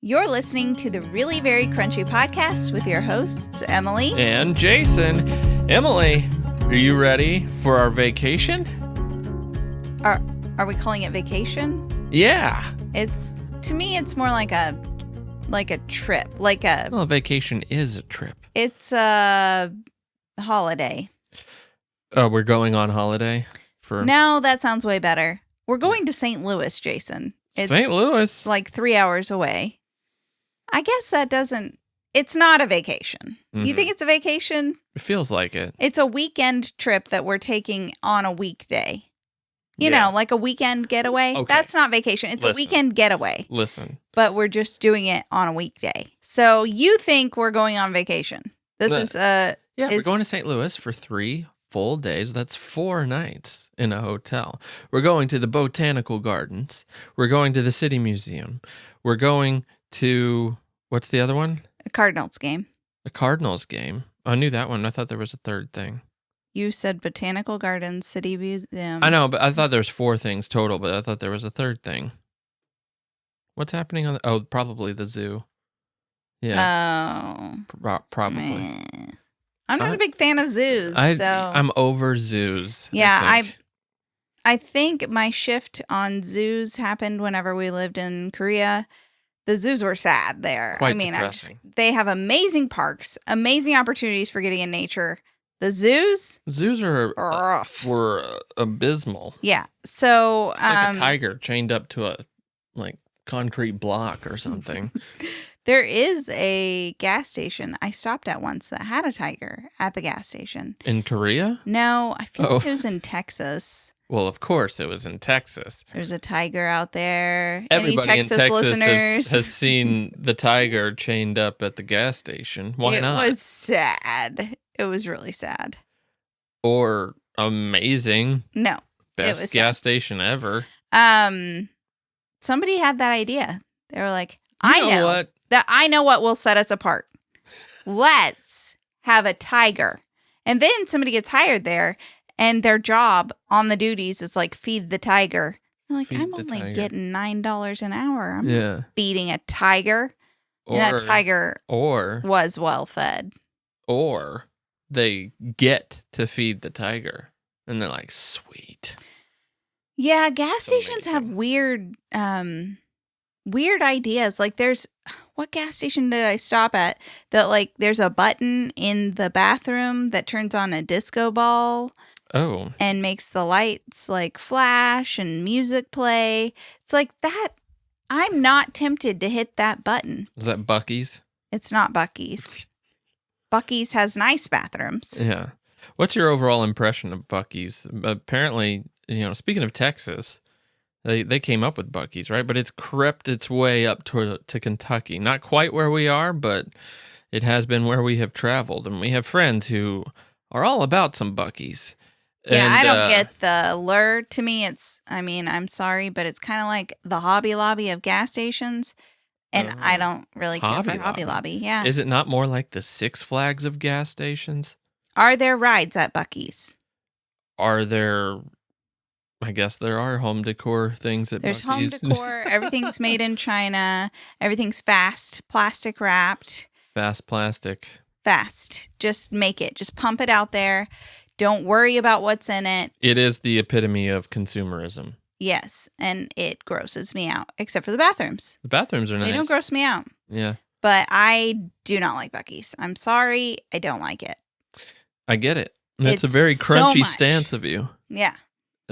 You're listening to the Really Very Crunchy podcast with your hosts, Emily and Jason. Emily, are you ready for our vacation? Are we calling it vacation? Yeah. To me, it's more like a trip. Well, a vacation is a trip. It's a holiday. Oh, we're going on holiday? No, that sounds way better. We're going to St. Louis, Jason. St. Louis? Like 3 hours away. I guess it's not a vacation. Mm-hmm. You think it's a vacation? It feels like it. It's a weekend trip that we're taking on a weekday. You know, like a weekend getaway. Okay. That's not vacation. It's a weekend getaway. But we're just doing it on a weekday. So you think we're going on vacation. We're going to St. Louis for 3 full days. That's 4 nights in a hotel. We're going to the Botanical Gardens. We're going to the City Museum. We're going to, what's the other one? A Cardinals game. A Cardinals game. I knew that one. I thought there was a third thing. You said Botanical Gardens, City Museum. I know, but I thought there was 4 things total, but I thought there was a third thing. What's happening on probably the zoo. Yeah. Oh. Probably. Meh. I'm not a big fan of zoos. I'm over zoos. Yeah, I think my shift on zoos happened whenever we lived in Korea. The zoos were sad there. Quite depressing. They have amazing parks, amazing opportunities for getting in nature. The zoos were abysmal. Yeah. So it's like a tiger chained up to a concrete block or something. There is a gas station I stopped at once that had a tiger at the gas station. In Korea? No, I feel like it was in Texas. Well, of course it was in Texas. There's a tiger out there. Everybody Any Texas in Texas listeners? has seen the tiger chained up at the gas station. Why not? It was sad. It was really sad. Or amazing. No. Best gas station ever. Somebody had that idea. They were like, I know what will set us apart. Let's have a tiger. And then somebody gets hired there, and their job on the duties is like, feed the tiger. I'm like, I'm only getting $9 an hour. I'm not feeding a tiger. And that tiger was well fed. Or they get to feed the tiger. And they're like, sweet. Yeah, gas stations have weird ideas. Like what gas station did I stop at that there's a button in the bathroom that turns on a disco ball. Oh. And makes the lights flash and music play. It's like that. I'm not tempted to hit that button. Is that Bucky's? It's not Bucky's. Bucky's has nice bathrooms. Yeah. What's your overall impression of Bucky's? Apparently, speaking of Texas, they came up with Bucky's, right? But it's crept its way up to Kentucky. Not quite where we are, but it has been where we have traveled. And we have friends who are all about some Bucky's. Yeah, and, I don't get the lure. To me, I'm sorry, but it's kind of like the Hobby Lobby of gas stations. And I don't really care for Hobby Lobby. Yeah. Is it not more like the Six Flags of gas stations? Are there rides at Bucky's? Are there... I guess there are home decor things at Bucky's. There's home decor. Everything's made in China. Everything's fast, plastic wrapped. Fast plastic. Fast. Just make it. Just pump it out there. Don't worry about what's in it. It is the epitome of consumerism. Yes, and it grosses me out, except for the bathrooms. The bathrooms are nice. They don't gross me out. Yeah. But I do not like Bucky's. I'm sorry. I don't like it. I get it. That's a very crunchy stance of you. Yeah.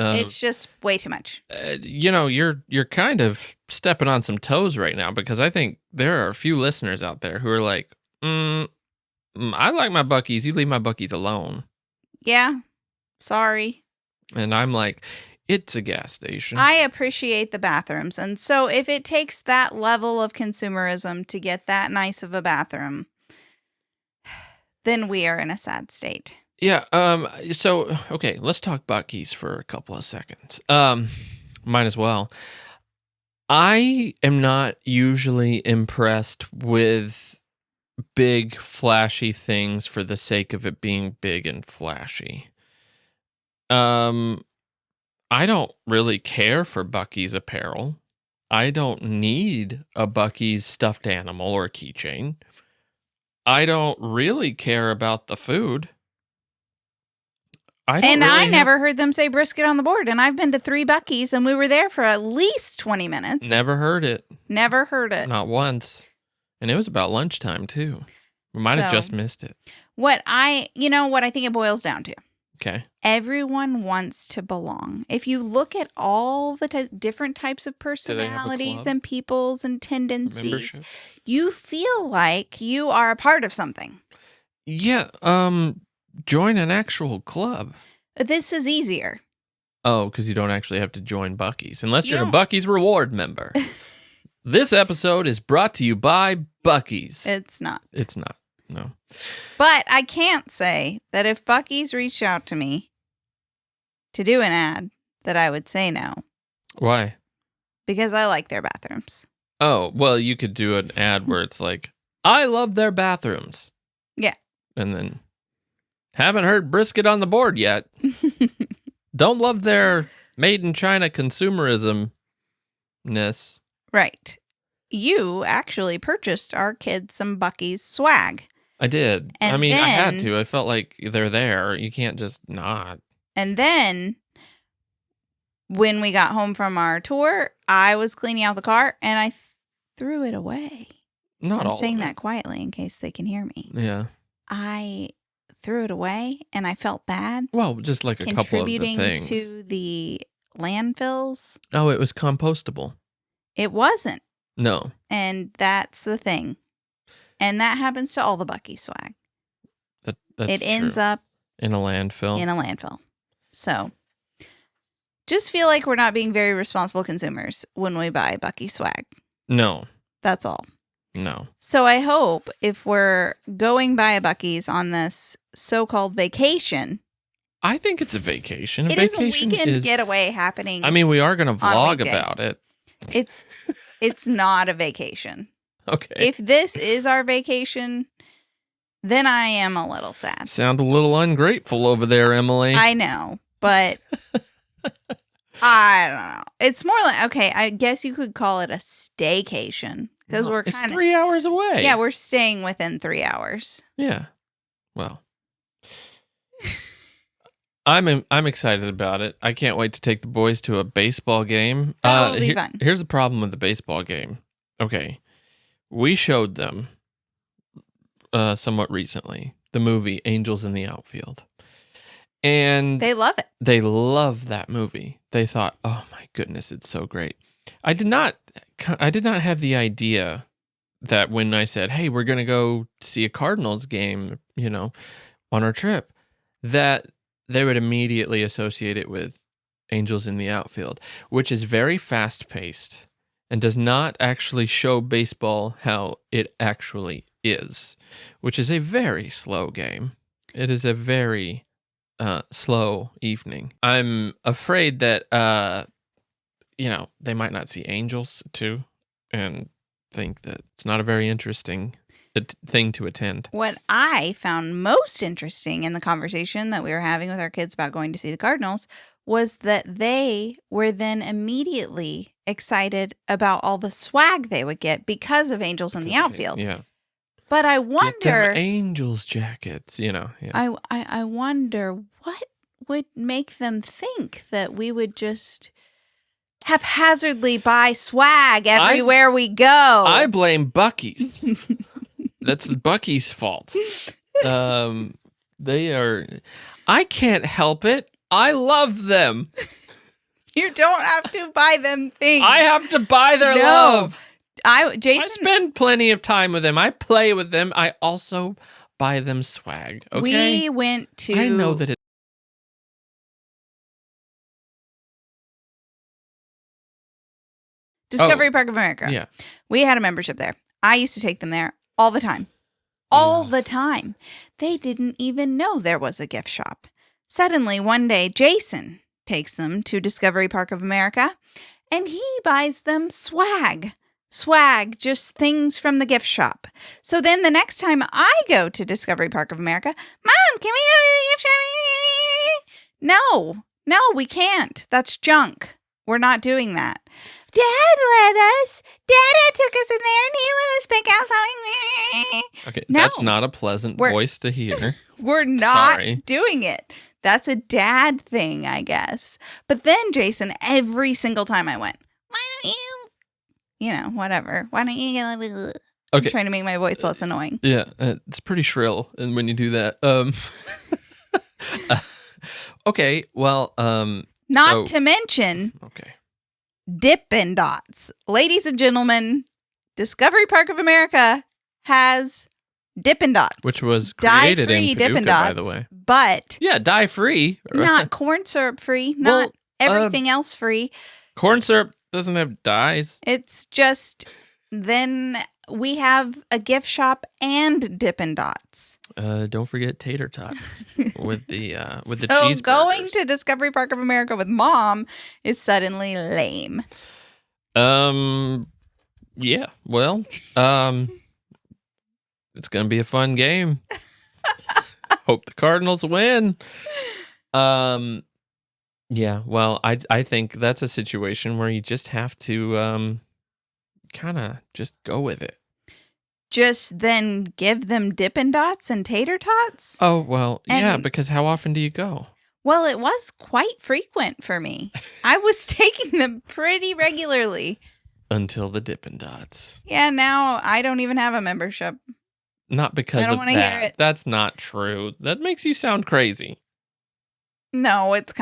It's just way too much. You're kind of stepping on some toes right now because I think there are a few listeners out there who are like, I like my Bucky's. You leave my Bucky's alone. Yeah. Sorry. And I'm like, it's a gas station. I appreciate the bathrooms. And so if it takes that level of consumerism to get that nice of a bathroom, then we are in a sad state. Yeah. Okay, let's talk Bucky's for a couple of seconds. Might as well. I am not usually impressed with big, flashy things for the sake of it being big and flashy. I don't really care for Bucky's apparel. I don't need a Bucky's stuffed animal or keychain. I don't really care about the food. I never heard them say brisket on the board. And I've been to 3 Bucky's and we were there for at least 20 minutes. Never heard it. Never heard it. Not once. And it was about lunchtime too. We might have just missed it. What I think it boils down to. Okay. Everyone wants to belong. If you look at all the different types of personalities and peoples and tendencies, you feel like you are a part of something. Yeah. Join an actual club. This is easier. Oh, because you don't actually have to join Bucky's unless you're a Bucky's reward member. This episode is brought to you by Bucky's. It's not. It's not. No. But I can't say that if Bucky's reached out to me to do an ad that I would say no. Why? Because I like their bathrooms. Oh, well, you could do an ad where it's like, I love their bathrooms. Yeah. And then, haven't heard brisket on the board yet. Don't love their made in China consumerism-ness. Right. You actually purchased our kids some Bucky's swag. I did. And I had to. I felt like they're there. You can't just not. And then when we got home from our tour, I was cleaning out the car and I threw it away. I'm saying that quietly in case they can hear me. Yeah. I threw it away and I felt bad. Well, just like a couple of the things. Contributing to the landfills. Oh, it was compostable. It wasn't. No. And that's the thing. And that happens to all the Bucky swag. It ends up in a landfill. So just feel like we're not being very responsible consumers when we buy Bucky swag. No. That's all. No. So I hope if we're going by a Bucky's on this so-called vacation. I think it's a vacation. It is a weekend getaway happening. I mean, we are going to vlog about it. It's not a vacation. Okay. If this is our vacation, then I am a little sad. Sound a little ungrateful over there, Emily. I know, but I don't know. It's more like, okay, I guess you could call it a staycation because it's 3 hours away. Yeah, we're staying within 3 hours. Yeah. Well, I'm excited about it. I can't wait to take the boys to a baseball game. That'll be fun. Here's the problem with the baseball game. Okay. We showed them somewhat recently the movie Angels in the Outfield. And they love it. They love that movie. They thought, "Oh my goodness, it's so great." I did not have the idea that when I said, "Hey, we're going to go see a Cardinals game, on our trip," that they would immediately associate it with Angels in the Outfield, which is very fast-paced and does not actually show baseball how it actually is, which is a very slow game. It is a very slow evening. I'm afraid that, they might not see Angels too and think that it's not a very interesting thing to attend. What I found most interesting in the conversation that we were having with our kids about going to see the Cardinals was that they were then immediately excited about all the swag they would get because of Angels in the Outfield. Yeah. But I wonder... Get them Angels jackets, Yeah. I wonder what would make them think that we would just haphazardly buy swag everywhere we go. I blame Bucky's. That's Bucky's fault. They are... I can't help it. I love them. You don't have to buy them things. I have to buy their love. I spend plenty of time with them. I play with them. I also buy them swag. Okay? We went to... I know that it... Discovery Park of America. Yeah. We had a membership there. I used to take them there all the time. All the time. They didn't even know there was a gift shop. Suddenly, one day, Jason takes them to Discovery Park of America, and he buys them swag. Swag, just things from the gift shop. So then the next time I go to Discovery Park of America, Mom, can we go to the gift shop? No, we can't. That's junk. We're not doing that. Dad let us. Dada took us in there and he let us pick out something. Okay, No. that's not a pleasant voice to hear. We're not Sorry. doing it. That's a dad thing, I guess. But then, Jason, every single time I went, why don't you, whatever. Why don't you get I'm trying to make my voice less annoying. Yeah, it's pretty shrill and when you do that. Okay, well, Not to mention okay. Dippin' Dots. Ladies and gentlemen, Discovery Park of America has Dippin' Dots. Which was created in dye-free Paducah, Dippin' Dots, by the way. But Yeah, dye-free. not corn syrup free, not everything else free. Corn syrup doesn't have dyes. It's just then we have a gift shop and Dippin' Dots. Don't forget tater tots with the So cheeseburgers. going to Discovery Park of America with Mom is suddenly lame. Yeah. Well, it's gonna be a fun game. Hope the Cardinals win. Yeah. Well, I think that's a situation where you just have to kind of just go with it. Just then give them Dippin' Dots and tater tots? Oh, well, yeah, And- because how often do you go? Well, it was quite frequent for me. I was taking them pretty regularly. Until the Dippin' Dots. Yeah, now I don't even have a membership. Not because I don't of wanna hear that. it. That's not true. That makes you sound crazy. No, it's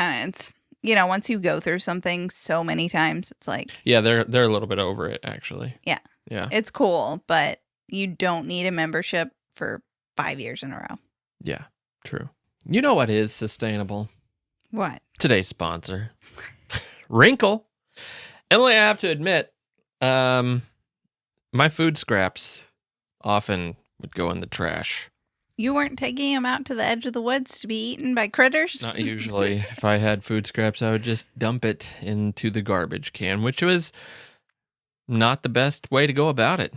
once you go through something so many times, it's like, Yeah, they're a little bit over it, actually. Yeah. Yeah. it's cool, but you don't need a membership for 5 years in a row. Yeah, true. You know what is sustainable? What? Today's sponsor, Wrinkle. Emily, I have to admit, my food scraps often would go in the trash. You weren't taking them out to the edge of the woods to be eaten by critters? Not usually. If I had food scraps, I would just dump it into the garbage can, which was not the best way to go about it.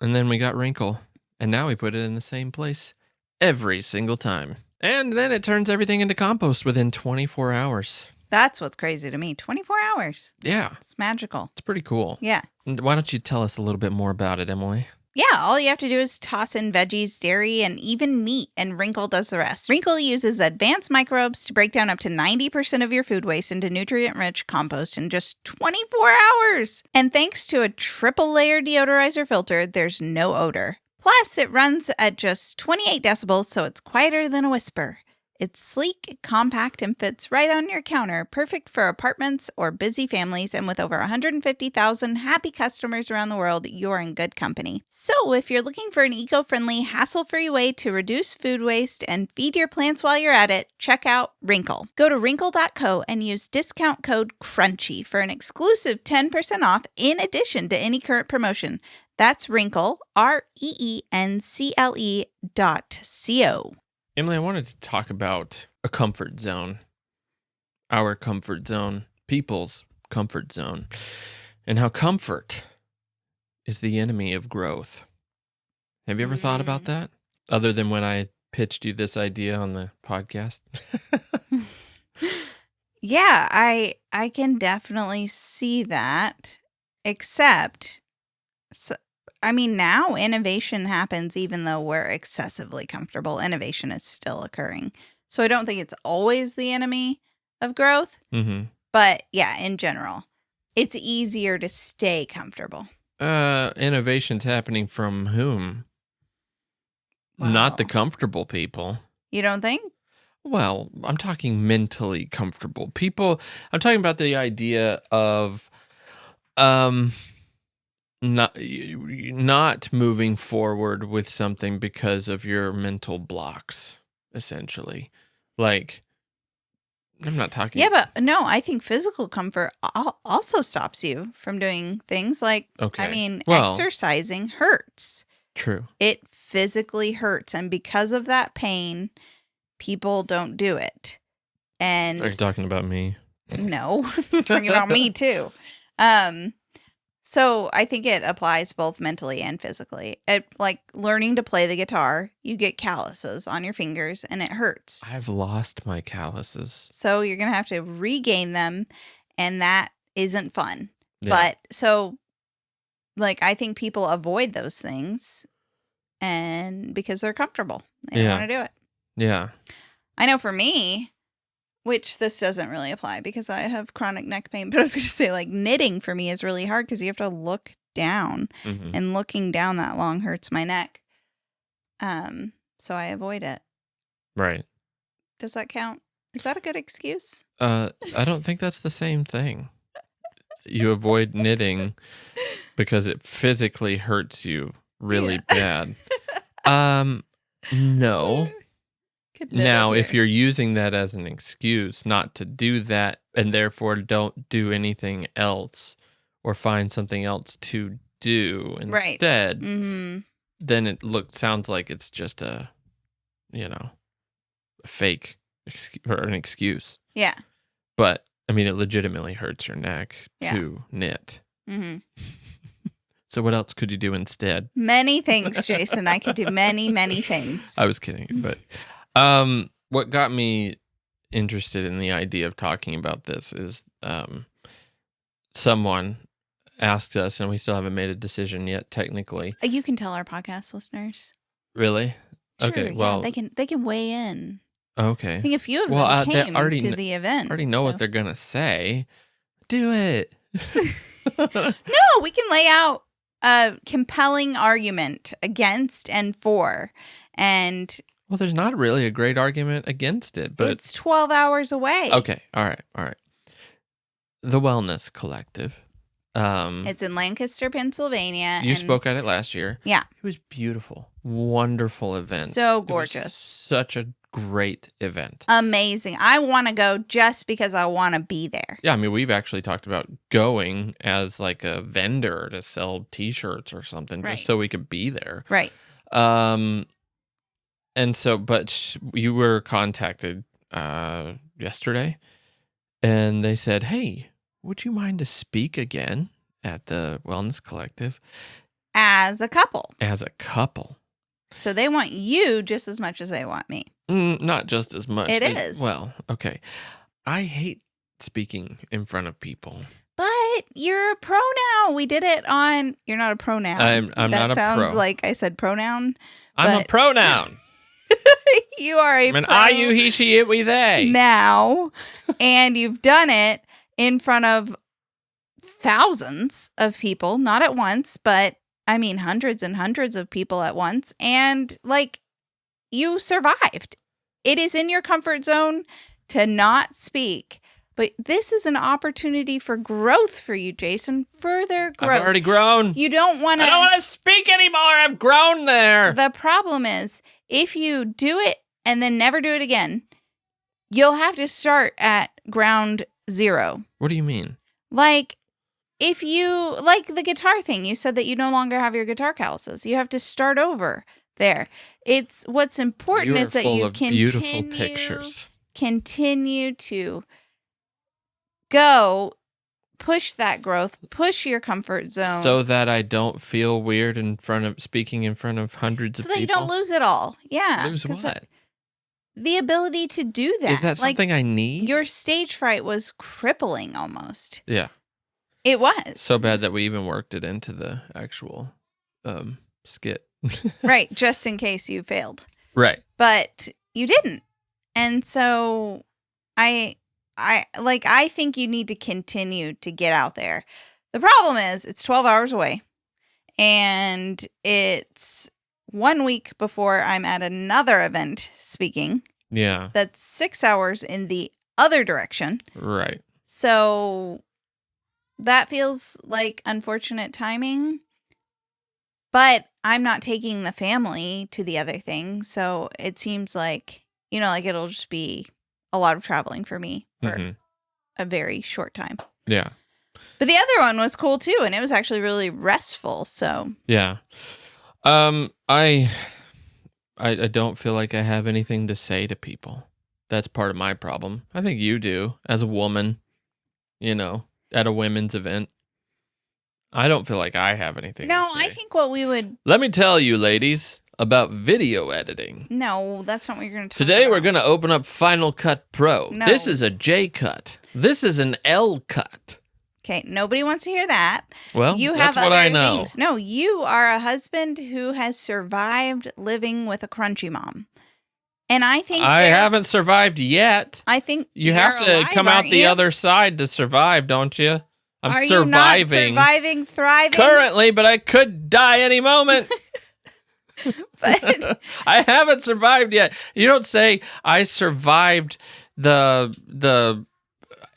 And then we got Wrinkle, and now we put it in the same place every single time. And then it turns everything into compost within 24 hours. That's what's crazy to me. 24 hours. Yeah, It's magical. it's pretty cool. Yeah. And why don't you tell us a little bit more about it, Emily? Yeah, all you have to do is toss in veggies, dairy, and even meat, and Wrinkle does the rest. Wrinkle uses advanced microbes to break down up to 90% of your food waste into nutrient-rich compost in just 24 hours. And thanks to a triple-layer deodorizer filter, there's no odor. Plus, it runs at just 28 decibels, so it's quieter than a whisper. It's sleek, compact, and fits right on your counter, perfect for apartments or busy families, and with over 150,000 happy customers around the world, you're in good company. So if you're looking for an eco-friendly, hassle-free way to reduce food waste and feed your plants while you're at it, check out Wrinkle. Go to wrinkle.co and use discount code CRUNCHY for an exclusive 10% off in addition to any current promotion. That's Wrinkle, REENCLE.co. Emily, I wanted to talk about a comfort zone, our comfort zone, people's comfort zone, and how comfort is the enemy of growth. Have you ever thought about that? Other than when I pitched you this idea on the podcast? Yeah, I can definitely see that, except, now innovation happens even though we're excessively comfortable. Innovation is still occurring. So I don't think it's always the enemy of growth. Mm-hmm. But yeah, in general, it's easier to stay comfortable. Innovation's happening from whom? Not the Well, comfortable people. You don't think? Well, I'm talking mentally comfortable people. I'm talking about the idea of not moving forward with something because of your mental blocks, essentially. Like, I'm not talking. Yeah, but no, I think physical comfort also stops you from doing things like, Okay. exercising hurts. True. It physically hurts. And because of that pain, people don't do it. And Are you talking about me? No, I'm talking about me too. So I think it applies both mentally and physically. Like learning to play the guitar, you get calluses on your fingers and it hurts. I've lost my calluses. So you're going to have to regain them, and that isn't fun. But so, like, I think people avoid those things and because they're comfortable. They don't want to do it. Yeah. I know for me, which this doesn't really apply because I have chronic neck pain, but I was going to say, like, knitting for me is really hard because you have to look down, and looking down that long hurts my neck. So I avoid it. Right. Does that count? Is that a good excuse? I don't think that's the same thing. You avoid knitting because it physically hurts you really bad. No. Now, if you're using that as an excuse not to do that and therefore don't do anything else or find something else to do instead, then it sounds like it's just a fake or an excuse. Yeah. But, I mean, it legitimately hurts your neck to knit. So what else could you do instead? Many things, Jason. I could do many, many things. I was kidding. But what got me interested in the idea of talking about this is someone asked us, and we still haven't made a decision yet, technically. You can tell our podcast listeners. Really? Sure, okay, well. They can weigh in. Okay. I think a few of them came to the event. I already know what they're going to say. Do it. No, we can lay out a compelling argument against and for. And well, there's not really a great argument against it, but it's 12 hours away. Okay. All right. The Wellness Collective. It's in Lancaster, Pennsylvania. You spoke at it last year. Yeah. It was beautiful. Wonderful event. So gorgeous. Such a great event. Amazing. I want to go just because I want to be there. Yeah, I mean, we've actually talked about going as like a vendor to sell T-shirts or something, just so we could be there. Right. And so, but you were contacted yesterday, and they said, "Hey, would you mind to speak again at the Wellness Collective as a couple?" As a couple. So they want you just as much as they want me. Not just as much. It is. Well, okay. I hate speaking in front of people. But you're a pro now. We did it on. You're not a pronoun. I'm not a pro. That sounds like I said pronoun. I'm a pronoun. You are a I'm an I, you, he, she, it, we, they. Now. And you've done it in front of thousands of people. Not at once, but I mean hundreds and hundreds of people at once. And like you survived. It is in your comfort zone to not speak. But this is an opportunity for growth for you, Jason. Further growth. I've already grown. You don't want to. I don't want to speak anymore. I've grown there. The problem is, if you do it and then never do it again, you'll have to start at ground zero. What do you mean? Like, if you, like the guitar thing, you said that you no longer have your guitar calluses. You have to start over there. It's what's important is that you continue to go push that growth, push your comfort zone. So that I don't feel weird speaking in front of hundreds of people. So that you don't lose it all. Yeah. Lose what? The ability to do that. Is that something I need? Your stage fright was crippling almost. Yeah. It was. So bad that we even worked it into the actual skit. Right. Just in case you failed. Right. But you didn't. And so I think you need to continue to get out there. The problem is it's 12 hours away and it's 1 week before I'm at another event speaking. Yeah. That's 6 hours in the other direction. Right. So that feels like unfortunate timing, but I'm not taking the family to the other thing. So it seems like, like it'll just be a lot of traveling for me for a very short time. Yeah. But the other one was cool too, and it was actually really restful. So yeah. I don't feel like I have anything to say to people. That's part of my problem. I think you do as a woman, at a women's event. I don't feel like I have anything to say. No, I think what we would... Let me tell you, ladies, about video editing. No, that's not what you're going to talk Today about. we're going to open up Final Cut Pro. No. This is a J cut. This is an L cut. Okay, nobody wants to hear that. Well, you that's have what other I know. Things. No, you are a husband who has survived living with a crunchy mom. And I think I haven't survived yet. I think you have to alive, come out the other side to survive, don't you? I'm are surviving. You not surviving, thriving? Currently, but I could die any moment. But I haven't survived yet. You don't say I survived the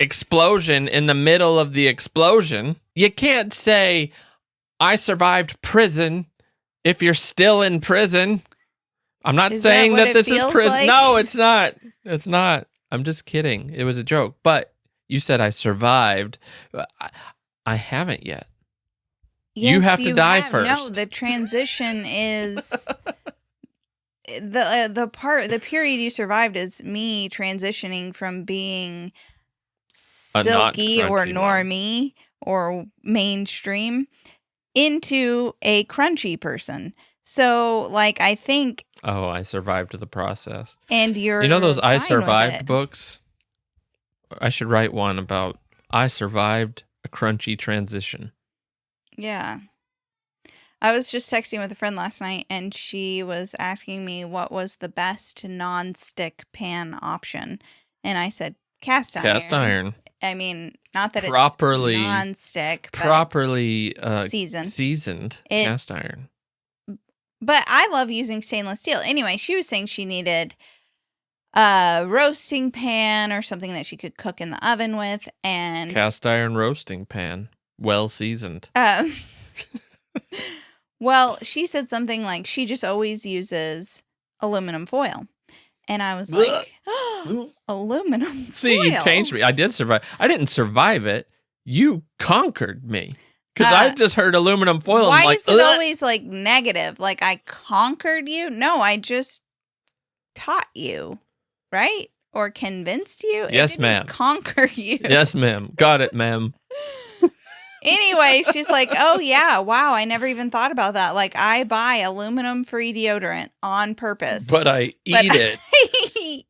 explosion in the middle of the explosion. You can't say I survived prison if you're still in prison. I'm not saying that this is prison. Like? No, it's not. It's not. I'm just kidding. It was a joke. But you said I survived. I haven't yet. Yes, you have to die first. No, the transition is the period you survived is me transitioning from being silky or normie or mainstream into a crunchy person. So, like, I think. Oh, I survived the process. And you're. You know those I survived books? I should write one about I survived a crunchy transition. Yeah. I was just texting with a friend last night, and she was asking me what was the best non-stick pan option. And I said, cast iron. Cast iron. I mean, not that properly, it's non-stick, but properly seasoned cast iron. But I love using stainless steel. Anyway, she was saying she needed a roasting pan or something that she could cook in the oven with. And cast iron roasting pan, well seasoned. Well, she said something like she just always uses aluminum foil. And I was like, oh, aluminum foil. See, you changed me. I did survive. I didn't survive it. You conquered me. Because I just heard aluminum foil. Why and I'm like, is it always like negative? Like I conquered you? No, I just taught you, right? Or convinced you? Yes, ma'am. Conquer you. Yes, ma'am. Got it, ma'am. Anyway, she's like, oh, yeah, wow, I never even thought about that. Like, I buy aluminum-free deodorant on purpose. But I eat it.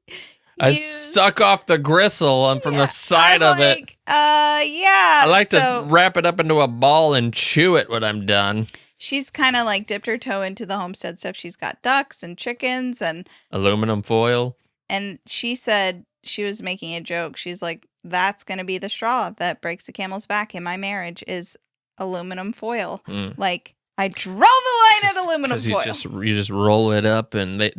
I suck off the gristle from the side of it. Yeah. I like to wrap it up into a ball and chew it when I'm done. She's kind of like dipped her toe into the homestead stuff. She's got ducks and chickens and aluminum foil. And she said she was making a joke. She's like, that's going to be the straw that breaks the camel's back in my marriage is aluminum foil. Like, I draw the line at aluminum foil. You just roll it up, and they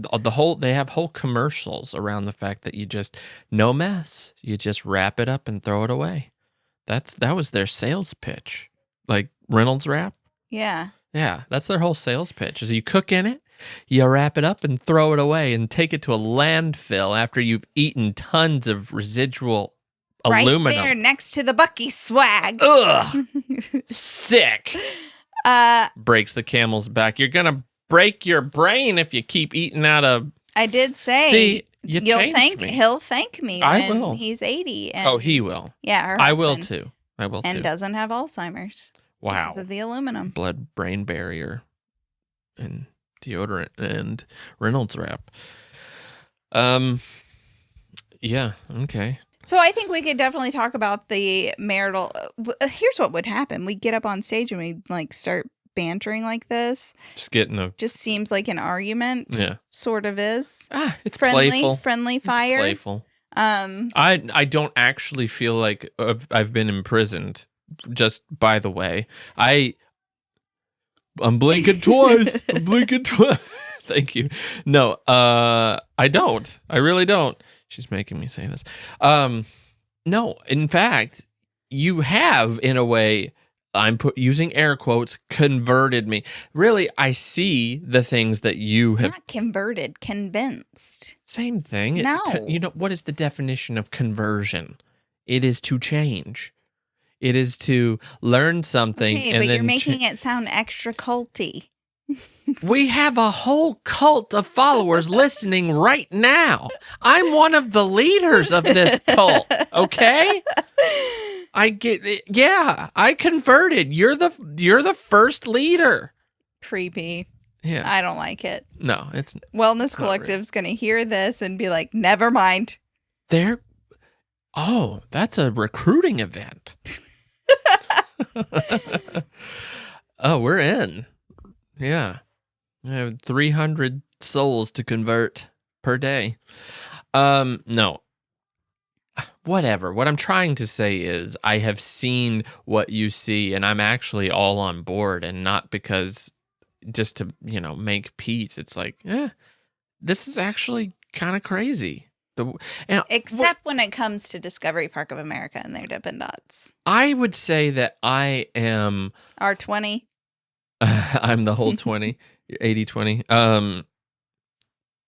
have whole commercials around the fact that you just no mess. You just wrap it up and throw it away. That was their sales pitch. Like Reynolds Wrap. Yeah. Yeah, that's their whole sales pitch. Is you cook in it, you wrap it up and throw it away and take it to a landfill after you've eaten tons of residual aluminum. Right there next to the Buckys swag. Ugh. Sick. Breaks the camel's back. You're going to break your brain if you keep eating out of... I did say... See, he'll thank me when he's 80. And, he will. Yeah, her husband. I will too. And doesn't have Alzheimer's. Wow. Because of the aluminum. Blood-brain barrier and deodorant and Reynolds Wrap. Yeah, okay. So I think we could definitely talk about the marital... here's what would happen. We get up on stage and we like start bantering like this. Just seems like an argument. Yeah. Sort of is. It's friendly, playful. Friendly fire. It's playful. I don't actually feel like I've been imprisoned. Just by the way, I'm blinking twice. I'm blinking twice. Thank you. No, I don't. I really don't. She's making me say this. No, in fact, you have, in a way, I'm using air quotes, converted me. Really, I see the things that you have. Not converted, convinced. Same thing. No. What is the definition of conversion? It is to change. It is to learn something. Okay, but you're making it sound extra culty. We have a whole cult of followers listening right now. I'm one of the leaders of this cult, okay? I get it. Yeah, I converted. You're the first leader. Creepy. Yeah. I don't like it. No, it's Wellness Collective's going to hear this and be like, never mind. That's a recruiting event. Oh, we're in. Yeah. I have 300 souls to convert per day. No. Whatever. What I'm trying to say is I have seen what you see, and I'm actually all on board, and not because just to, make peace. It's like, this is actually kind of crazy. Except when it comes to Discovery Park of America and their Dippin' Dots. I would say that I am... R20. I'm the whole 20, 80-20.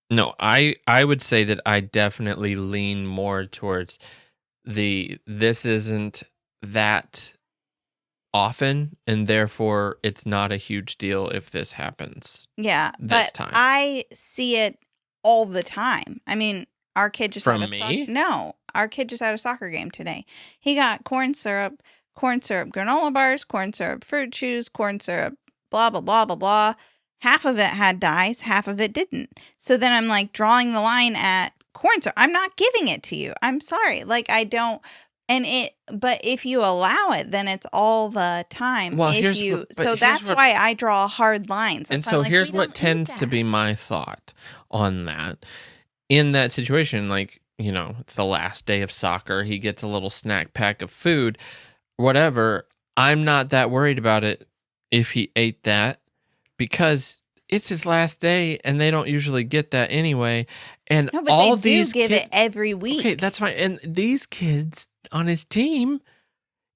No, I would say that I definitely lean more towards this isn't that often, and therefore it's not a huge deal if this happens. Yeah, but time. I see it all the time. I mean, our kid just From me? No, our kid just had a soccer game today. He got corn syrup granola bars, corn syrup fruit chews, corn syrup blah, blah, blah, blah, blah. Half of it had dyes, half of it didn't. So then I'm like drawing the line at corn syrup. I'm not giving it to you. I'm sorry. Like I don't. But if you allow it, then it's all the time. Well, that's why I draw hard lines. And so here's what tends to be my thought on that. In that situation, like, it's the last day of soccer. He gets a little snack pack of food, whatever. I'm not that worried about it if he ate that, because it's his last day and they don't usually get that anyway. And no, but all they these do give it every week. Okay, that's fine. And these kids on his team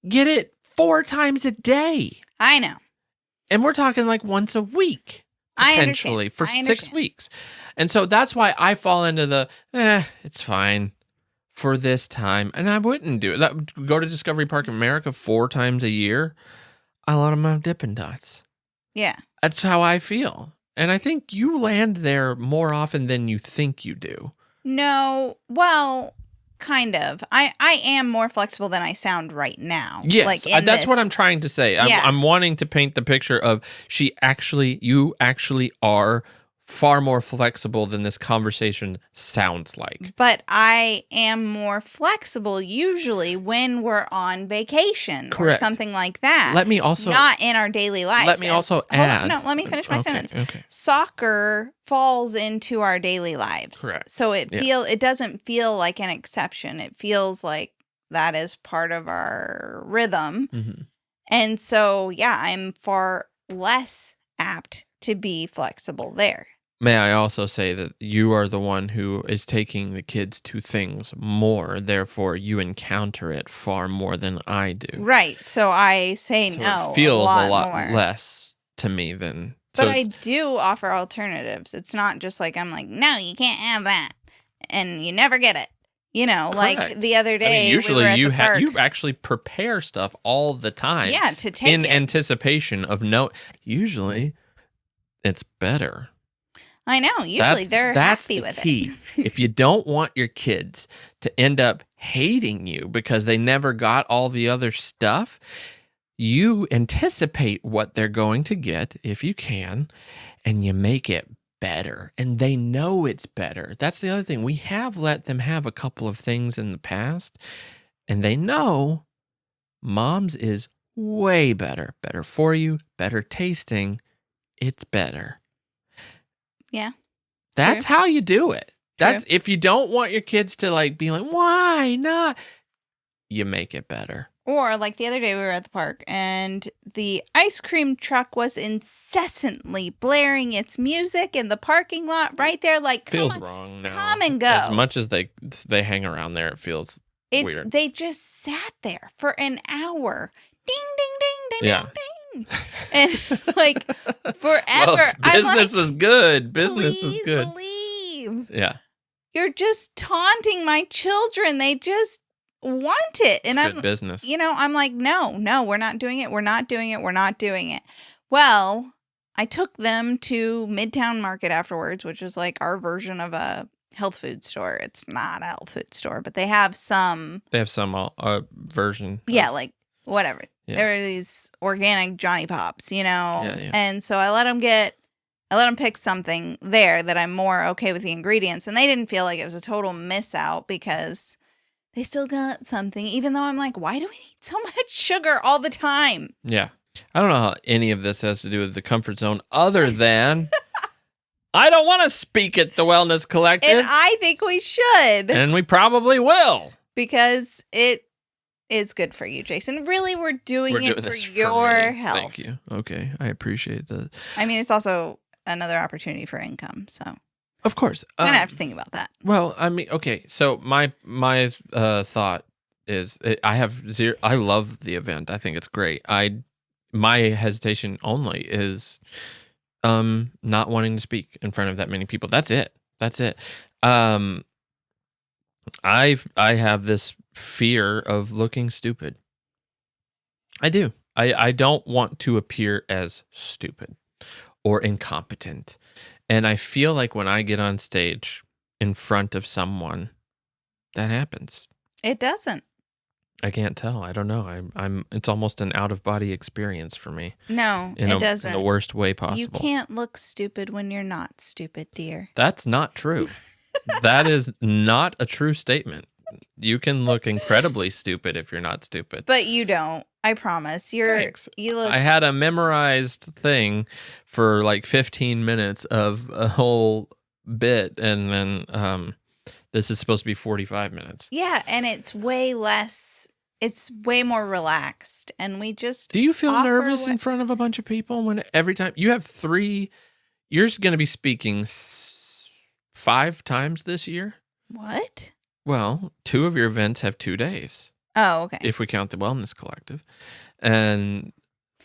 get it 4 times a day. I know. And we're talking like once a week, potentially, for 6 weeks. And so that's why I fall into the, it's fine for this time. And I wouldn't do it. Go to Discovery Park America 4 times a year. I let them have Dippin' Dots. Yeah. That's how I feel. And I think you land there more often than you think you do. No, well, kind of. I am more flexible than I sound right now. Yes, that's what I'm trying to say. I'm wanting to paint the picture of you actually are far more flexible than this conversation sounds like. But I am more flexible usually when we're on vacation or something like that. Let me also... Not in our daily lives. Let me also add... let me finish my sentence. Okay. Soccer falls into our daily lives. Correct. So it doesn't feel like an exception. It feels like that is part of our rhythm. Mm-hmm. And so, I'm far less apt to be flexible there. May I also say that you are the one who is taking the kids to things more, therefore you encounter it far more than I do. Right. So I say no. It feels a lot more. less to me than... But I do offer alternatives. It's not just like I'm like, no, you can't have that. And you never get it. Like the other day, usually we were at the park. You actually prepare stuff all the time. Yeah, to take in anticipation of usually it's better. I know. Usually they're happy with it. If you don't want your kids to end up hating you because they never got all the other stuff, you anticipate what they're going to get if you can, and you make it better. And they know it's better. That's the other thing. We have let them have a couple of things in the past, and they know Mom's is way better. Better for you, better tasting. It's better. Yeah. That's how you do it. That's if you don't want your kids to be like, why not? You make it better. Or like the other day we were at the park and the ice cream truck was incessantly blaring its music in the parking lot right there. Like, feels wrong now. Come and go. As much as they hang around there, it feels weird. They just sat there for an hour. Ding, ding, ding, ding, ding, ding. And forever. Well, business is good. Business is good. Leave. Yeah. You're just taunting my children. They just want it. And it's good business. I'm like, no, we're not doing it. We're not doing it. We're not doing it. Well, I took them to Midtown Market afterwards, which is like our version of a health food store. It's not a health food store, but they have some. They have some version. Yeah, like whatever. Yeah. There are these organic Johnny Pops, Yeah. And so I let them pick something there that I'm more okay with the ingredients. And they didn't feel like it was a total miss out because they still got something, even though I'm like, why do we need so much sugar all the time? Yeah. I don't know how any of this has to do with the comfort zone other than I don't want to speak at the Wellness Collective. And I think we should. And we probably will. Because it is good for you, Jason. Really, we're doing it for your health. Thank you. Okay. I appreciate that. I mean, it's also another opportunity for income, so. Of course. I'm going to have to think about that. Well, I mean, okay. So my thought is I love the event. I think it's great. My hesitation only is not wanting to speak in front of that many people. That's it. I have this fear of looking stupid. I do. I don't want to appear as stupid or incompetent. And I feel like when I get on stage in front of someone, that happens. It doesn't. I can't tell. I don't know. It's almost an out-of-body experience for me. No, it doesn't. In the worst way possible. You can't look stupid when you're not stupid, dear. That's not true. That is not a true statement. You can look incredibly stupid if you're not stupid. But you don't. I promise. Thanks. You look. I had a memorized thing for like 15 minutes of a whole bit, and then this is supposed to be 45 minutes. Yeah, and it's way less. It's way more relaxed, and we just. Do you feel nervous in front of a bunch of people when every time you have three? You're going to be speaking 5 times this year. What? Well, 2 of your events have 2 days. Oh, okay. If we count the Wellness Collective. And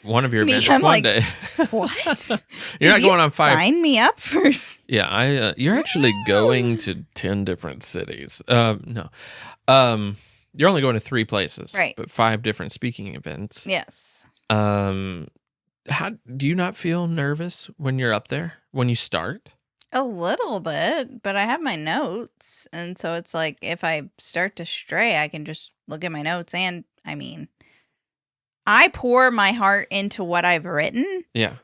one of your events is 1 day. What? You're not going on 5. Sign me up for. Yeah, you're actually going to 10 different cities. No. You're only going to 3 places. Right. But 5 different speaking events. Yes. How do you not feel nervous when you're up there? When you start? A little bit, but I have my notes. And so it's like if I start to stray, I can just look at my notes. And I mean, I pour my heart into what I've written. Yeah.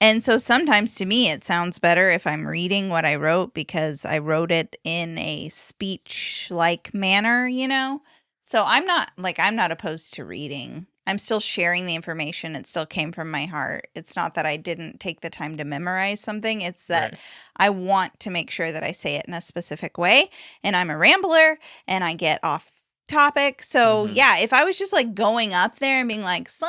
And so sometimes to me, it sounds better if I'm reading what I wrote because I wrote it in a speech-like manner, you know? So I'm not opposed to reading. I'm still sharing the information. It still came from my heart. It's not that I didn't take the time to memorize something. It's that I want to make sure that I say it in a specific way. And I'm a rambler and I get off topic. So yeah, if I was just like going up there and being like, so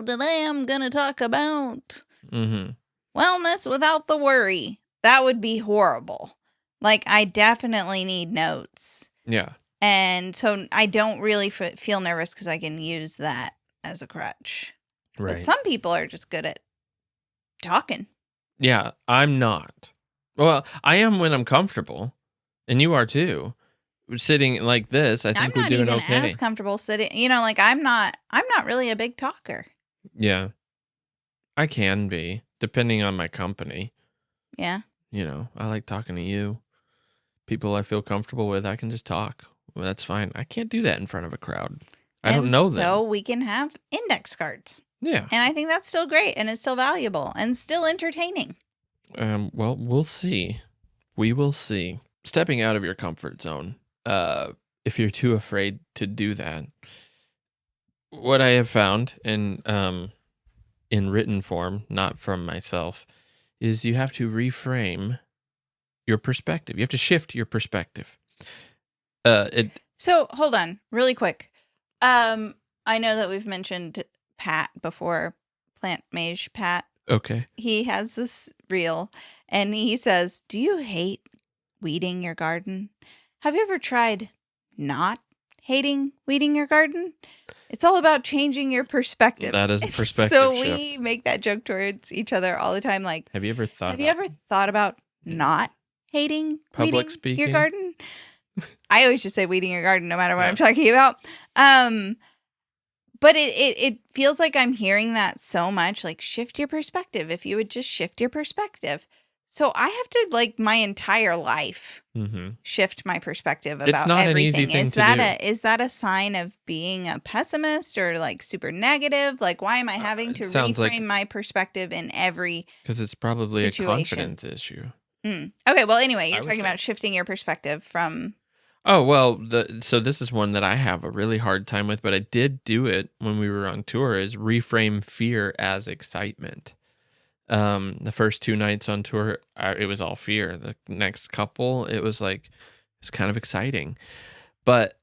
today I'm going to talk about wellness without the worry, that would be horrible. Like I definitely need notes. Yeah. And so I don't really feel nervous because I can use that as a crutch. Right. But some people are just good at talking. Yeah, I'm not. Well, I am when I'm comfortable, and you are too. Sitting like this, I think we're doing okay. I'm not even as comfortable sitting. You know, like I'm not really a big talker. Yeah, I can be depending on my company. Yeah. You know, I like talking to you. People I feel comfortable with, I can just talk. Well, that's fine. I can't do that in front of a crowd. I don't know them. So we can have index cards. Yeah. And I think that's still great and it's still valuable and still entertaining. Well, we'll see. We will see. Stepping out of your comfort zone, if you're too afraid to do that, what I have found in written form, not from myself, is you have to reframe your perspective. You have to shift your perspective. So hold on really quick. I know that we've mentioned Pat before, Plant Mage Pat. Okay. He has this reel and he says, do you hate weeding your garden? Have you ever tried not hating weeding your garden? It's all about changing your perspective. That is a perspective So shift. we make that joke towards each other all the time. Like, have you ever thought about not hating public speaking your garden? I always just say weeding your garden no matter what I'm talking about. But it feels like I'm hearing that so much, like shift your perspective. If you would just shift your perspective. So I have to like my entire life shift my perspective about it's not everything. An easy thing to do. Is that a sign of being a pessimist or like super negative? Like why am I having to reframe my perspective in every because it's probably situation? A confidence issue. Okay, well anyway, you're talking about shifting your perspective from Oh, well, so this is one that I have a really hard time with, but I did do it when we were on tour, is reframe fear as excitement. The first 2 nights on tour, it was all fear. The next couple, it was kind of exciting. But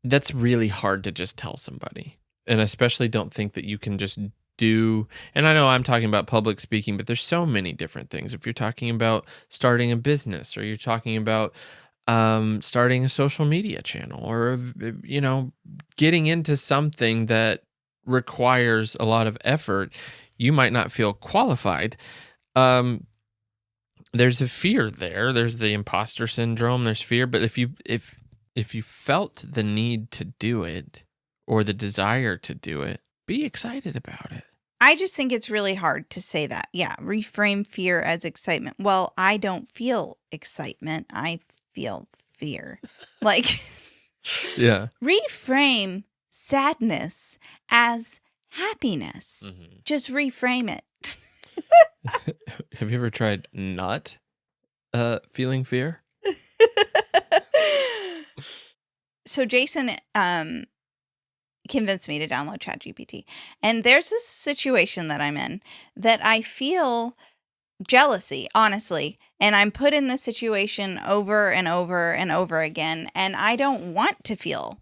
that's really hard to just tell somebody. And I especially don't think that you can just do, and I know I'm talking about public speaking, but there's so many different things. If you're talking about starting a business, or you're talking about starting a social media channel, or, getting into something that requires a lot of effort, you might not feel qualified. There's a fear there. There's the imposter syndrome. There's fear. But if you felt the need to do it, or the desire to do it, be excited about it. I just think it's really hard to say that. Yeah, reframe fear as excitement. Well, I don't feel excitement. I feel fear. Yeah. Reframe sadness as happiness. Mm-hmm. Just reframe it. Have you ever tried not feeling fear? So Jason convinced me to download ChatGPT. And there's this situation that I'm in that I feel jealousy, honestly. And I'm put in this situation over and over and over again. And I don't want to feel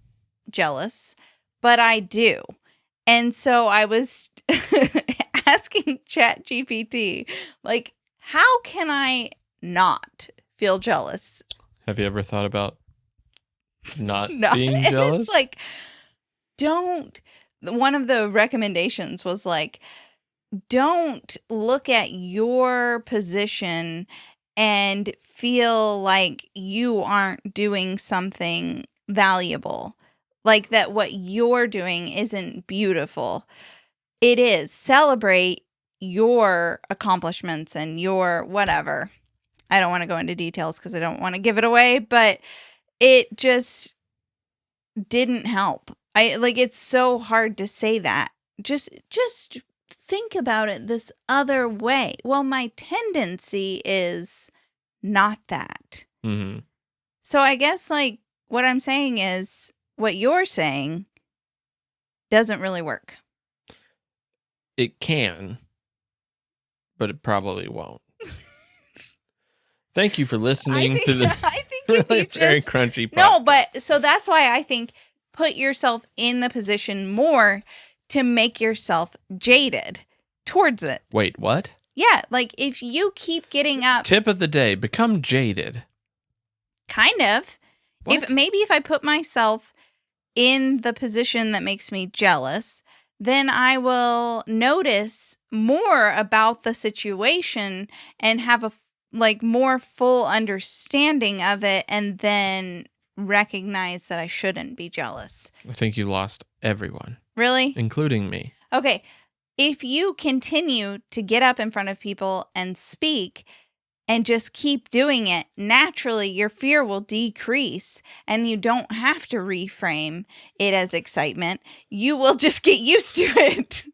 jealous, but I do. And so I was asking ChatGPT, how can I not feel jealous? Have you ever thought about not being jealous? It's one of the recommendations was don't look at your position and feel like you aren't doing something valuable, that what you're doing isn't beautiful. It is. Celebrate your accomplishments and your whatever. I don't want to go into details because I don't want to give it away, but it just didn't help. It's so hard to say that. Just think about it this other way. Well, my tendency is not that. Mm-hmm. So I guess what I'm saying is what you're saying doesn't really work. It can, but it probably won't. Thank you for listening to the really very crunchy podcast. No, but so that's why I think put yourself in the position more to make yourself jaded towards it. Wait, what? Yeah, if you keep getting up. Tip of the day, become jaded. Kind of. What? If I put myself in the position that makes me jealous, then I will notice more about the situation and have a more full understanding of it, and then recognize that I shouldn't be jealous. I think you lost everyone. Really? Including me. Okay. If you continue to get up in front of people and speak and just keep doing it, naturally your fear will decrease and you don't have to reframe it as excitement. You will just get used to it.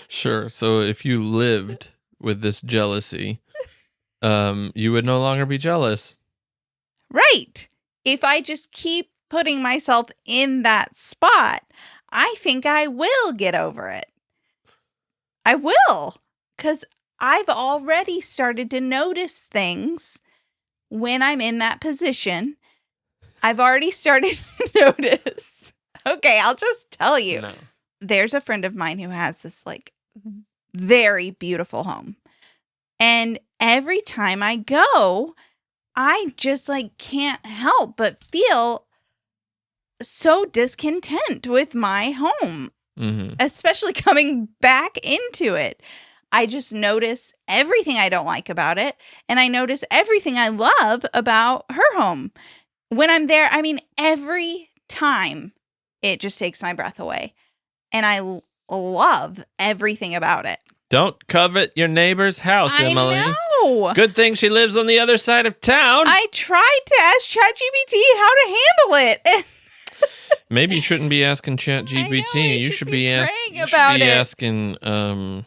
Sure. So if you lived with this jealousy, you would no longer be jealous. Right. If I just keep putting myself in that spot, I think I will get over it. I will, because I've already started to notice things when I'm in that position. I've already started to notice. Okay, I'll just tell you. No. There's a friend of mine who has this very beautiful home. And every time I go, I just can't help but feel so discontent with my home, especially coming back into it. I just notice everything I don't like about it, and I notice everything I love about her home. When I'm there, every time it just takes my breath away, and I love everything about it. Don't covet your neighbor's house, Emily. I know. Good thing she lives on the other side of town. I tried to ask ChatGPT how to handle it. Maybe you shouldn't be asking ChatGPT. You should be asking the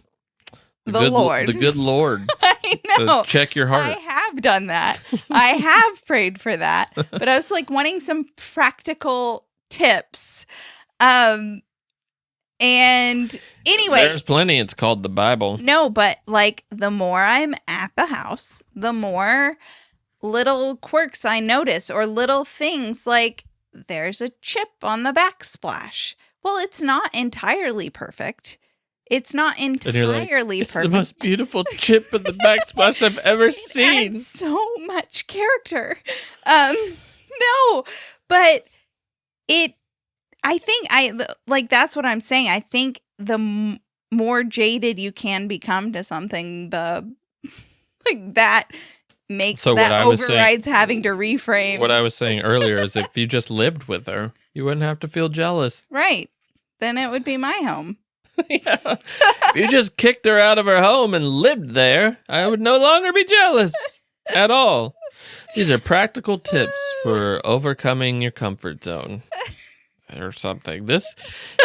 Lord. The good Lord. I know. To check your heart. I have done that. I have prayed for that. But I was like wanting some practical tips. And anyway. There's plenty. It's called the Bible. No, but like the more I'm at the house, the more little quirks I notice or little things like there's a chip on the backsplash. Well, it's not entirely perfect. It's not entirely it's perfect. The most beautiful chip in the backsplash I've ever seen. Adds so much character. No, but I think that's what I'm saying. I think the more jaded you can become to something, the like that makes that overrides having to reframe. What I was saying earlier is if you just lived with her, you wouldn't have to feel jealous. Right. Then it would be my home. Yeah. If you just kicked her out of her home and lived there, I would no longer be jealous at all. These are practical tips for overcoming your comfort zone. Or something. This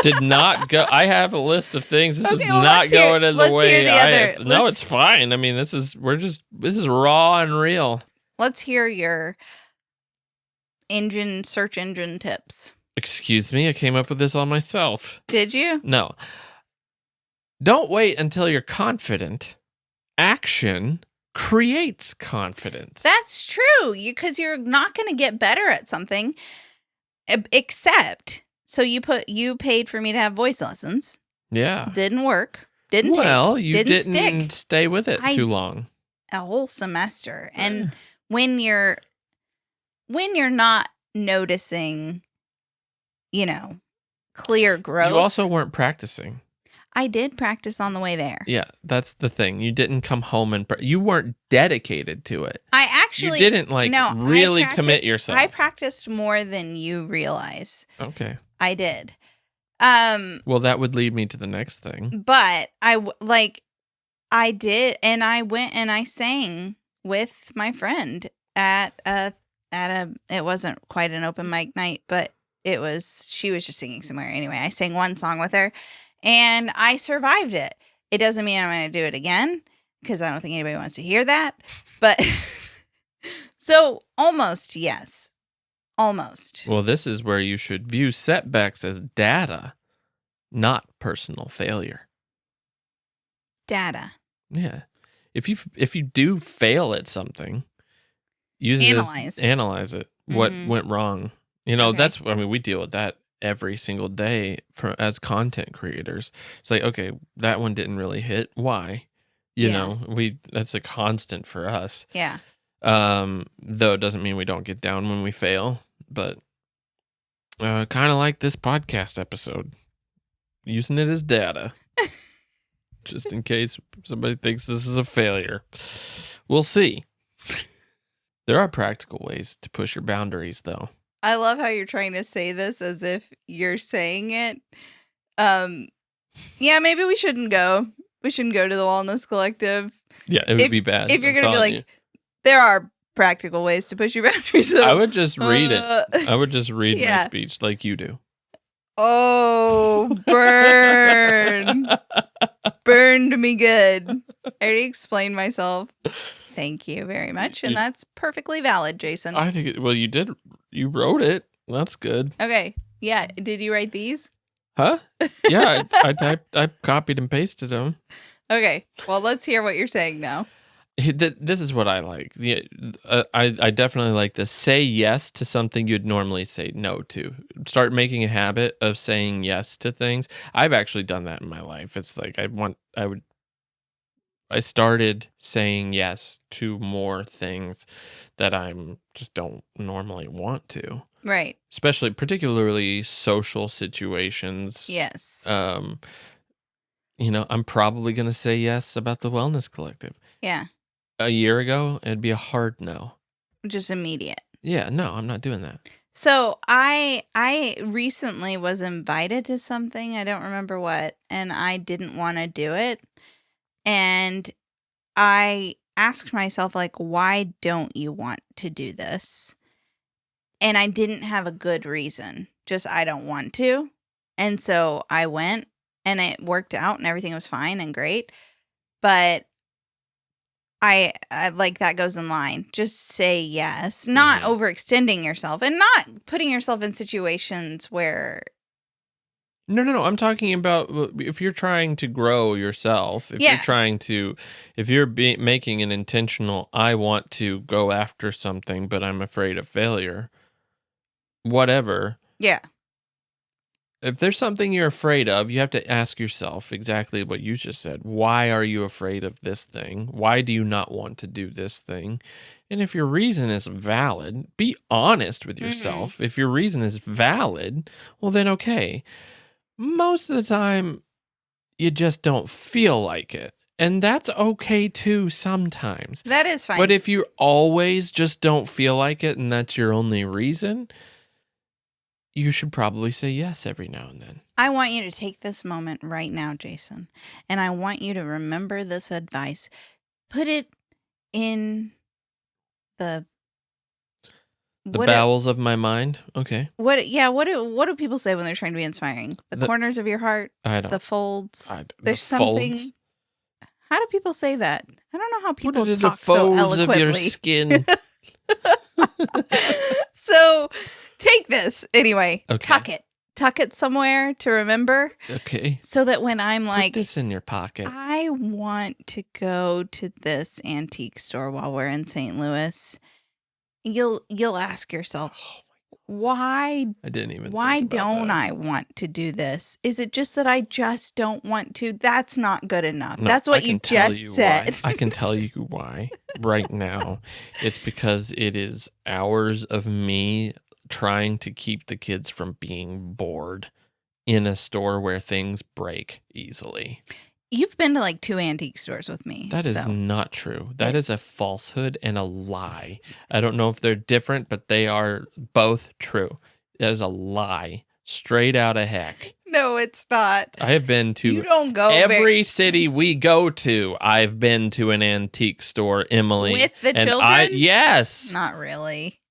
did not go. I have a list of things. This is not going in the way I have. No, it's fine. I mean, this is raw and real. Let's hear your search engine tips. Excuse me, I came up with this all myself. Did you? No. Don't wait until you're confident. Action creates confidence. That's true. Because you're not going to get better at something. Except, so you paid for me to have voice lessons. Yeah. Didn't work. You didn't stay with it too long. A whole semester. And when you're not noticing, clear growth. You also weren't practicing. I did practice on the way there. Yeah, that's the thing. You didn't come home and you weren't dedicated to it. You didn't really commit yourself. I practiced more than you realize. Okay. I did. Well, that would lead me to the next thing. But I did, and I went and I sang with my friend at a it wasn't quite an open mic night, but she was just singing somewhere anyway. I sang one song with her. And I survived it. It doesn't mean I'm going to do it again because I don't think anybody wants to hear that. But so almost, yes. Almost. Well, this is where you should view setbacks as data, not personal failure. Data. Yeah. If you do fail at something, analyze it. What went wrong? Okay. We deal with that every single day as content creators. It's like, okay, that one didn't really hit. Why? That's a constant for us. Yeah. Though it doesn't mean we don't get down when we fail, but kind of like this podcast episode, using it as data, just in case somebody thinks this is a failure. We'll see. There are practical ways to push your boundaries, though. I love how you're trying to say this as if you're saying it. Yeah, maybe we shouldn't go. We shouldn't go to the Wellness Collective. Yeah, it would be bad. If you're going to be like, there are practical ways to push your boundaries. So, I would just read it. I would just read my speech like you do. Oh, burn. Burned me good. I already explained myself. Thank you very much. And that's perfectly valid, Jason. I think you did. You wrote it. That's good. Okay. Yeah. Did you write these? Huh? Yeah. I copied and pasted them. Okay. Well, let's hear what you're saying now. This is what I like. Yeah, I definitely like to say yes to something you'd normally say no to. Start making a habit of saying yes to things. I've actually done that in my life. It's like I started saying yes to more things that I'm just don't normally want to. Right. Particularly social situations. Yes. I'm probably going to say yes about the Wellness Collective. Yeah. A year ago, it'd be a hard no. Just immediate. Yeah, no, I'm not doing that. So I recently was invited to something, I don't remember what, and I didn't want to do it. And I asked myself, why don't you want to do this? And I didn't have a good reason. Just, I don't want to. And so I went, and it worked out, and everything was fine and great. But I like that goes in line. Just say yes, not overextending yourself and not putting yourself in situations where. No. I'm talking about if you're trying to grow yourself, if you're making an intentional, I want to go after something, but I'm afraid of failure, whatever. Yeah. If there's something you're afraid of, you have to ask yourself exactly what you just said. Why are you afraid of this thing? Why do you not want to do this thing? And if your reason is valid, be honest with yourself. Mm-hmm. If your reason is valid, well, then okay. Most of the time, you just don't feel like it. And that's okay too sometimes. That is fine. But if you always just don't feel like it and that's your only reason, you should probably say yes every now and then. I want you to take this moment right now, Jason, and I want you to remember this advice. Put it in the bowels of my mind. Okay. What do people say when they're trying to be inspiring? The corners of your heart, the folds. There's something. Folds? How do people say that? I don't know how people talk so eloquently. The folds of your skin. So take this anyway. Okay. Tuck it somewhere to remember. Okay. So that when I'm like, put this in your pocket. I want to go to this antique store while we're in St. Louis. You'll ask yourself, why? I didn't even. Why don't I want to do this? Is it just that I just don't want to? That's not good enough. No, that's what you just said. I can tell you why right now. It's because it is hours of me trying to keep the kids from being bored in a store where things break easily. You've been to like 2 antique stores with me. That is not true. That is a falsehood and a lie. I don't know if they're different, but they are both true. That is a lie. Straight out of heck. No, it's not. I have been to you don't go every city we go to. I've been to an antique store, Emily. With the children? Yes. Not really.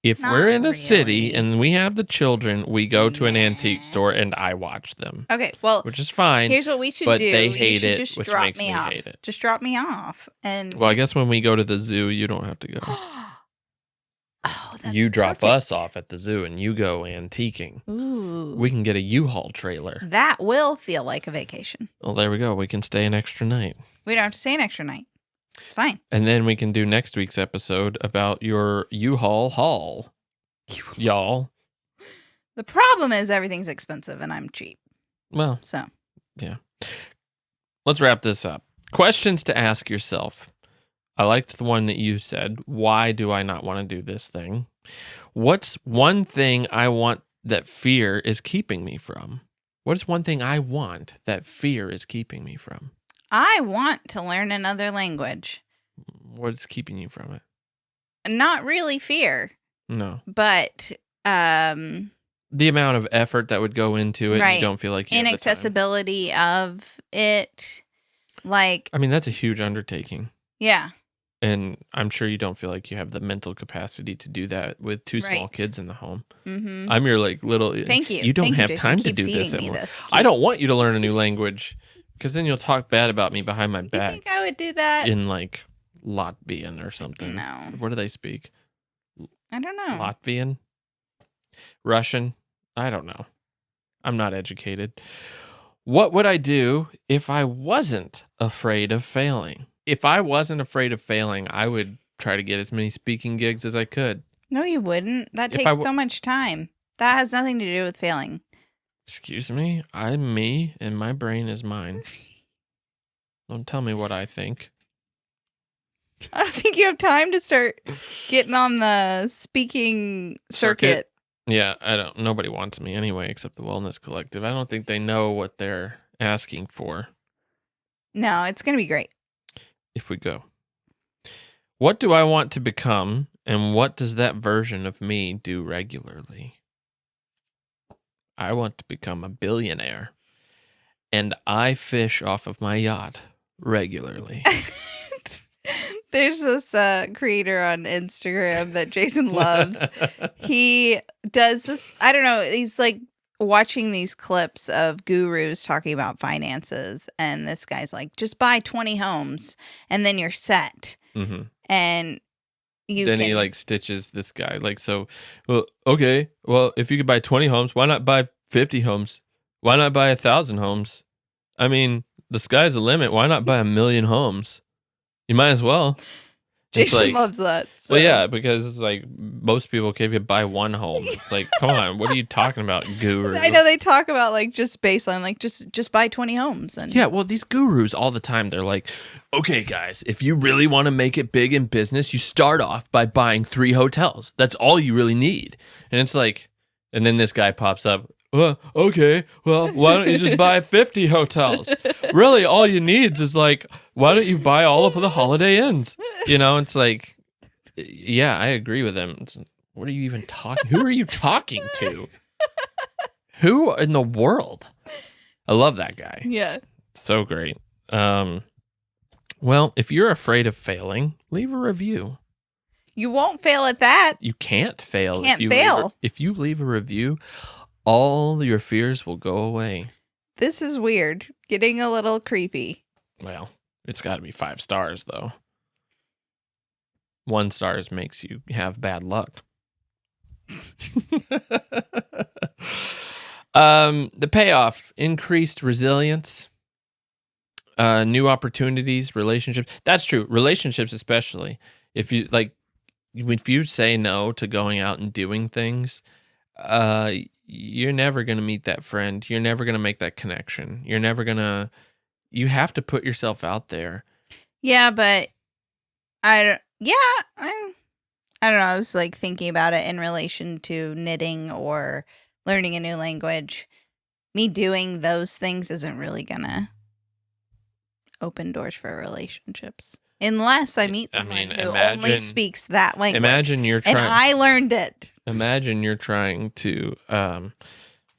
If we're in a city and we have the children, we go to an antique store and I watch them. Okay, well, which is fine. Here's what we should do. But they hate it, which makes me hate it. Just drop me off. Well, I guess when we go to the zoo, you don't have to go. Oh, that's You drop us off at the zoo and you go antiquing. Ooh. We can get a U-Haul trailer. That will feel like a vacation. Well, there we go. We can stay an extra night. We don't have to stay an extra night. It's fine. And then we can do next week's episode about your U-Haul haul. Y'all. The problem is everything's expensive and I'm cheap. Well, so. Yeah. Let's wrap this up. Questions to ask yourself. I liked the one that you said. Why do I not want to do this thing? What's one thing I want that fear is keeping me from? What is one thing I want that fear is keeping me from? I want to learn another language. What is keeping you from it? Not really fear. No. But the amount of effort that would go into it, you don't feel like you have the time. Inaccessibility of it. Like, I mean, that's a huge undertaking. Yeah. And I'm sure you don't feel like you have the mental capacity to do that with 2 small kids in the home. Mm-hmm. I'm your like little. Thank you. You don't have Jason. time to do this anymore. I don't want you to learn a new language because then you'll talk bad about me behind my back. You think I would do that? In like Latvian or something. No. What do they speak? I don't know. Latvian? Russian? I don't know. I'm not educated. What would I do if I wasn't afraid of failing? If I wasn't afraid of failing, I would try to get as many speaking gigs as I could. No, you wouldn't. That takes so much time. That has nothing to do with failing. Excuse me? I'm me, and my brain is mine. Don't tell me what I think. I don't think you have time to start getting on the speaking circuit. Yeah, I don't. Nobody wants me anyway, except the Wellness Collective. I don't think they know what they're asking for. No, it's going to be great. If we go. What do I want to become, and what does that version of me do regularly? I want to become a billionaire, and I fish off of my yacht regularly. There's this creator on Instagram that Jason loves. He does this, I don't know, he's like watching these clips of gurus talking about finances, and this guy's like, just buy 20 homes and then you're set. Mm-hmm. And then he like stitches this guy like, so, well, okay, well, if you could buy 20 homes, why not buy 50 homes? Why not buy 1,000 homes? I mean, the sky's the limit. Why not buy 1,000,000 homes? You might as well. Jason loves that. So. Well, yeah, because it's like most people can't buy one home. It's like, come on, what are you talking about, guru? I know they talk about like just baseline, like just buy 20 homes. And yeah, well, these gurus all the time, they're like, okay, guys, if you really want to make it big in business, you start off by buying 3 hotels. That's all you really need. And it's like, and then this guy pops up. Okay, well, why don't you just buy 50 hotels? Really, all you need is like, why don't you buy all of the Holiday Inns? You know, it's like, yeah, I agree with him. What are you even talking? Who are you talking to? Who in the world? I love that guy. Yeah. So great. Well, if you're afraid of failing, leave a review. You won't fail at that. You can't fail. If you leave a review, all your fears will go away. This is weird. Getting a little creepy. Well, it's got to be 5 stars, though. 1 star makes you have bad luck. The payoff: increased resilience, new opportunities, relationships. That's true. Relationships, especially if you say no to going out and doing things, you're never going to meet that friend. You're never going to make that connection. You have to put yourself out there. Yeah, but I don't know. I was like thinking about it in relation to knitting or learning a new language. Me doing those things isn't really going to open doors for relationships. Unless I meet someone who only speaks that language. Imagine you're trying. And I learned it. Imagine you're trying to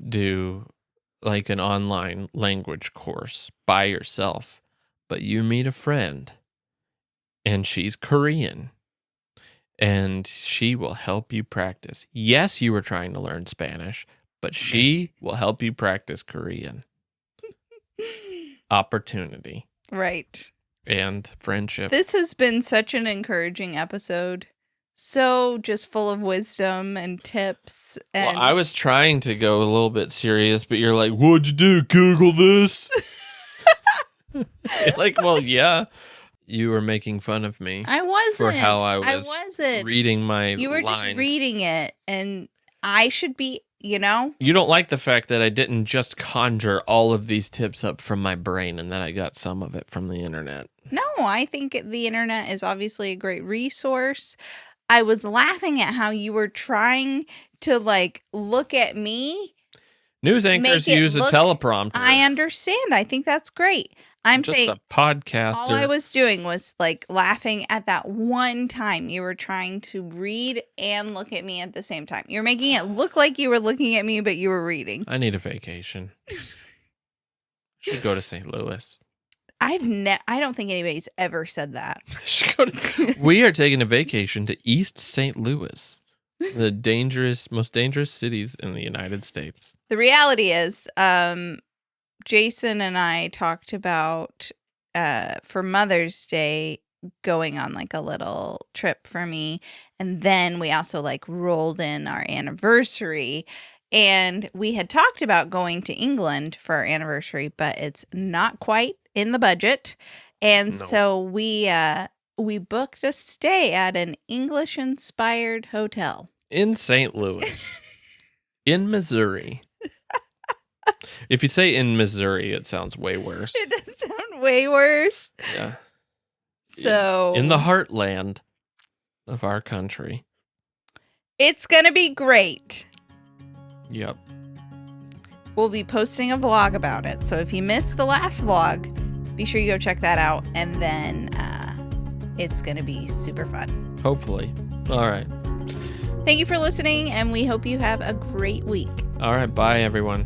do like an online language course by yourself, but you meet a friend and she's Korean and she will help you practice. Yes, you were trying to learn Spanish, but she will help you practice Korean. Opportunity. Right. And friendship. This has been such an encouraging episode. So just full of wisdom and tips. And well, I was trying to go a little bit serious, but you're like, what'd you do? Google this? Like, well, yeah. You were making fun of me. I wasn't. For how I was reading my You were lines. just reading it, and I should be, you know? You don't like the fact that I didn't just conjure all of these tips up from my brain and that I got some of it from the internet. No, I think the internet is obviously a great resource. I was laughing at how you were trying to, like, look at me. News anchors use a teleprompter. I understand. I think that's great. I'm just saying a podcaster. All I was doing was like laughing at that one time you were trying to read and look at me at the same time. You're making it look like you were looking at me, but you were reading. I need a vacation. Should go to St. Louis. I don't think anybody's ever said that. We are taking a vacation to East St. Louis, the most dangerous cities in the United States. The reality is, Jason and I talked about for Mother's Day going on like a little trip for me, and then we also like rolled in our anniversary, and we had talked about going to England for our anniversary, but it's not quite in the budget, and so we booked a stay at an English-inspired hotel in St. Louis, in Missouri. If you say in Missouri, it sounds way worse. It does sound way worse. Yeah. So in the heartland of our country. It's gonna be great. Yep. We'll be posting a vlog about it. So if you missed the last vlog, be sure you go check that out. And then it's gonna be super fun. Hopefully. All right. Thank you for listening, and we hope you have a great week. All right. Bye, everyone.